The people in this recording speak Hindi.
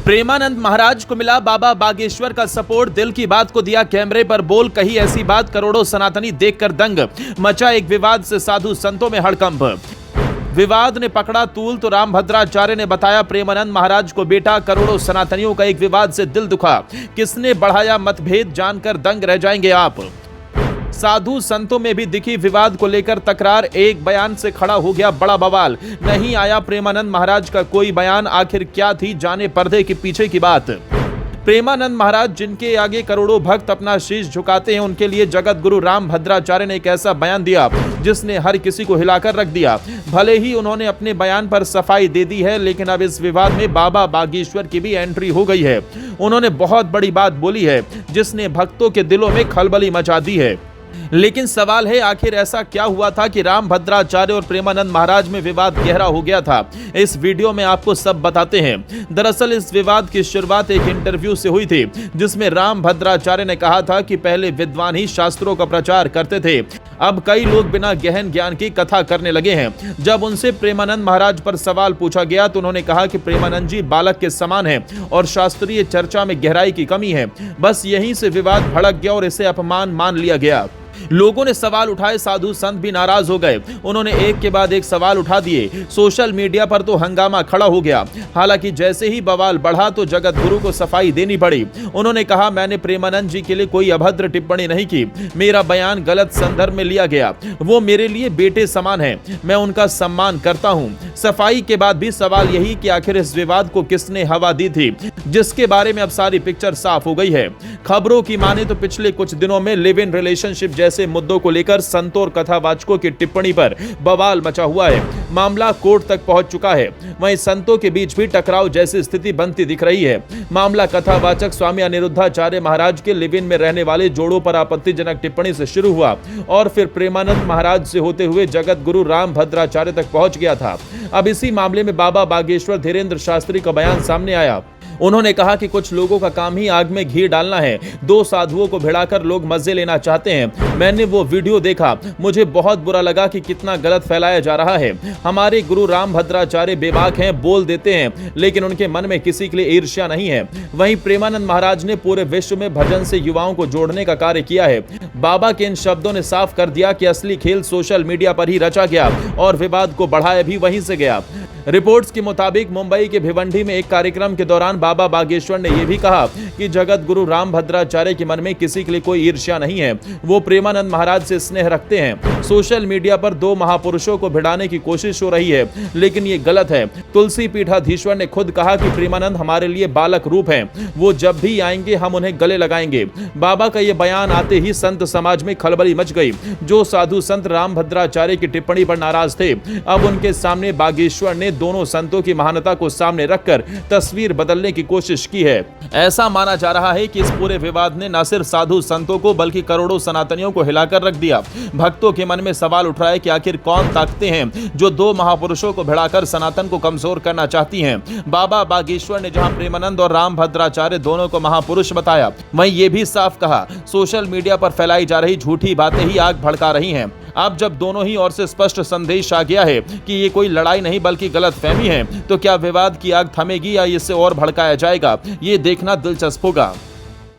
प्रेमानंद महाराज को मिला बाबा बागेश्वर का सपोर्ट, दिल की बात को दिया कैमरे पर बोल, कही ऐसी बात करोड़ों सनातनी देखकर दंग, मचा एक विवाद से साधु संतों में हड़कंप। विवाद ने पकड़ा तूल तो रामभद्राचार्य ने बताया प्रेमानंद महाराज को बेटा, करोड़ों सनातनियों का एक विवाद से दिल दुखा, किसने बढ़ाया मतभेद जानकर दंग रह जाएंगे आप। साधु संतों में भी दिखी विवाद को लेकर तकरार, एक बयान से खड़ा हो गया बड़ा बवाल, नहीं आया प्रेमानंद महाराज का कोई बयान, आखिर क्या थी जाने पर्दे के पीछे की बात। प्रेमानंद महाराज जिनके आगे करोड़ों भक्त अपना शीश झुकाते हैं, उनके लिए जगत गुरु रामभद्राचार्य ने एक ऐसा बयान दिया जिसने हर किसी को हिलाकर रख दिया। भले ही उन्होंने अपने बयान पर सफाई दे दी है, लेकिन अब इस विवाद में बाबा बागेश्वर की भी एंट्री हो गई है। उन्होंने बहुत बड़ी बात बोली है जिसने भक्तों के दिलों में खलबली मचा दी है। लेकिन सवाल है, आखिर ऐसा क्या हुआ था कि रामभद्राचार्य और प्रेमानंद महाराज में विवाद गहरा हो गया था। इस वीडियो में आपको सब बताते हैं। दरअसल इस विवाद की शुरुआत एक इंटरव्यू से हुई थी जिसमें रामभद्राचार्य ने कहा था कि पहले विद्वान ही शास्त्रों का प्रचार करते थे, अब कई लोग बिना गहन ज्ञान की कथा करने लगे हैं। जब उनसे प्रेमानंद महाराज पर सवाल पूछा गया तो उन्होंने कहा कि प्रेमानंद जी बालक के समान हैं और शास्त्रीय चर्चा में गहराई की कमी है। बस यहीं से विवाद भड़क गया और इसे अपमान मान लिया गया। लोगों ने सवाल उठाए, साधु संत भी नाराज हो गए, उन्होंने एक के बाद एक सवाल उठा दिए। सोशल मीडिया पर तो हंगामा खड़ा हो गया। हालांकि जैसे ही बवाल बढ़ा तो जगत गुरु को सफाई देनी पड़ी। उन्होंने कहा, मैंने प्रेमानंद जी के लिए कोई अभद्र टिप्पणी नहीं की, मेरा बयान गलत संदर्भ में लिया गया। वो मेरे लिए बेटे समान है, मैं उनका सम्मान करता हूँ। सफाई के बाद भी सवाल यही कि आखिर इस विवाद को किसने हवा दी थी, जिसके बारे में अब सारी पिक्चर साफ हो गई है। खबरों की माने तो पिछले कुछ दिनों में लिव इन रिलेशनशिप जैसे मुद्दों को लेकर संतों और कथावाचकों की टिप्पणी पर बवाल मचा हुआ है। मामला कोर्ट तक पहुंच चुका है। वहीं संतों के बीच भी टकराव जैसी स्थिति बनती दिख रही है। मामला कथावाचक स्वामी अनिरुद्धाचार्य महाराज के लिव इन में रहने वाले जोड़ों पर आपत्तिजनक टिप्पणी से शुरू हुआ और फिर प्रेमानंद महाराज से होते हुए जगत गुरु रामभद्राचार्य तक पहुंच गया था। अब इसी मामले में बाबा बागेश्वर धीरेन्द्र शास्त्री का बयान सामने आया। उन्होंने कहा कि कुछ लोगों का काम ही आग में घी डालना है। दो साधुओं को भिड़ाकर लोग मजे लेना चाहते हैं। मैंने वो वीडियो देखा, मुझे बहुत बुरा लगा कि कितना गलत फैलाया जा रहा है। हमारे गुरु रामभद्राचार्य बेबाक हैं, बोल देते हैं, लेकिन उनके मन में किसी के लिए ईर्ष्या नहीं है। वहीं प्रेमानंद महाराज ने पूरे विश्व में भजन से युवाओं को जोड़ने का कार्य किया है। बाबा के इन शब्दों ने साफ कर दिया कि असली खेल सोशल मीडिया पर ही रचा गया और विवाद को बढ़ाया भी वहीं से गया। रिपोर्ट्स के मुताबिक मुंबई के भिवंडी में एक कार्यक्रम के दौरान बाबा बागेश्वर ने यह भी कहा कि जगत गुरु रामभद्राचार्य के मन में किसी के लिए कोई ईर्ष्या नहीं है, वो प्रेमानंद महाराज से स्नेह रखते हैं। सोशल मीडिया पर दो महापुरुषों को भिड़ाने की कोशिश हो रही है, लेकिन ये गलत है। तुलसी पीठाधीश्वर ने खुद कहा कि प्रेमानंद हमारे लिए बालक रूप हैं, वो जब भी आएंगे हम उन्हें गले लगाएंगे। बाबा का ये बयान आते ही संत समाज में खलबली मच गई। जो साधु संत रामभद्राचार्य की टिप्पणी पर नाराज थे, अब उनके सामने बागेश्वर ने दोनों संतों की महानता को सामने रखकर तस्वीर बदलने की कोशिश की है। ऐसा माना जा रहा है कि इस पूरे विवाद ने न सिर्फ साधु संतों को बल्कि करोड़ों सनातनियों को हिलाकर रख दिया। भक्तों के मन में सवाल उठ रहा है कि आखिर कौन ताकतें हैं जो दो महापुरुषों को भिड़ाकर सनातन को कमजोर करना चाहती हैं। बाबा बागेश्वर ने जहां प्रेमानंद और रामभद्राचार्य दोनों को महापुरुष बताया, वहीं ये भी साफ कहा सोशल मीडिया पर फैलाई जा रही झूठी बातें ही आग भड़का रही हैं। अब जब दोनों ही ओर से स्पष्ट संदेश आ गया है कि ये कोई लड़ाई नहीं बल्कि गलतफहमी है, तो क्या विवाद की आग थमेगी या इसे और भड़काया जाएगा, ये देखना दिलचस्प होगा।